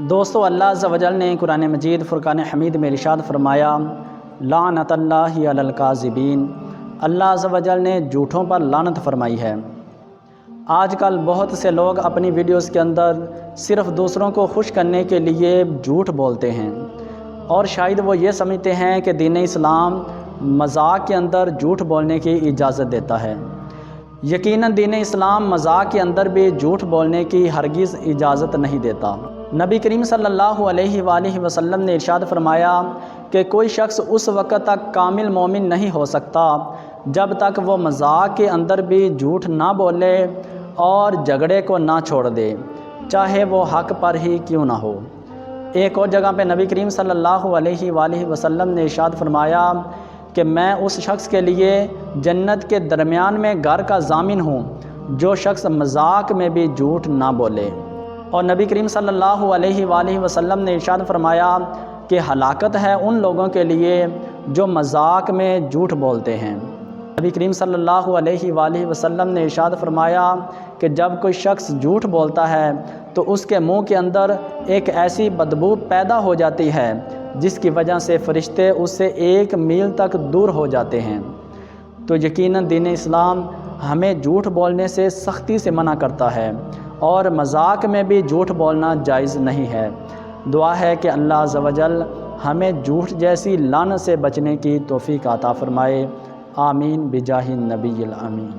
دوستو، اللہ عز و جل نے قرآن مجید فرقان حمید میں ارشاد فرمایا، لعنت اللہ علی الکاذبین۔ اللہ عز و جل نے جھوٹوں پر لعنت فرمائی ہے۔ آج کل بہت سے لوگ اپنی ویڈیوز کے اندر صرف دوسروں کو خوش کرنے کے لیے جھوٹ بولتے ہیں، اور شاید وہ یہ سمجھتے ہیں کہ دین اسلام مذاق کے اندر جھوٹ بولنے کی اجازت دیتا ہے۔ یقیناً دین اسلام مذاق کے اندر بھی جھوٹ بولنے کی ہرگز اجازت نہیں دیتا۔ نبی کریم صلی اللہ علیہ وآلہ وسلم نے ارشاد فرمایا کہ کوئی شخص اس وقت تک کامل مومن نہیں ہو سکتا جب تک وہ مذاق کے اندر بھی جھوٹ نہ بولے اور جھگڑے کو نہ چھوڑ دے، چاہے وہ حق پر ہی کیوں نہ ہو۔ ایک اور جگہ پہ نبی کریم صلی اللہ علیہ وآلہ وسلم نے ارشاد فرمایا کہ میں اس شخص کے لیے جنت کے درمیان میں گھر کا ضامن ہوں جو شخص مذاق میں بھی جھوٹ نہ بولے۔ اور نبی کریم صلی اللہ علیہ وآلہ وسلم نے ارشاد فرمایا کہ ہلاکت ہے ان لوگوں کے لیے جو مذاق میں جھوٹ بولتے ہیں۔ نبی کریم صلی اللہ علیہ وآلہ وسلم نے ارشاد فرمایا کہ جب کوئی شخص جھوٹ بولتا ہے تو اس کے منہ کے اندر ایک ایسی بدبو پیدا ہو جاتی ہے جس کی وجہ سے فرشتے اس سے 1 میل تک دور ہو جاتے ہیں۔ تو یقیناً دین اسلام ہمیں جھوٹ بولنے سے سختی سے منع کرتا ہے، اور مذاق میں بھی جھوٹ بولنا جائز نہیں ہے۔ دعا ہے کہ اللہ عز و جل ہمیں جھوٹ جیسی لعنت سے بچنے کی توفیق عطا فرمائے۔ آمین بجاہ النبی الامین۔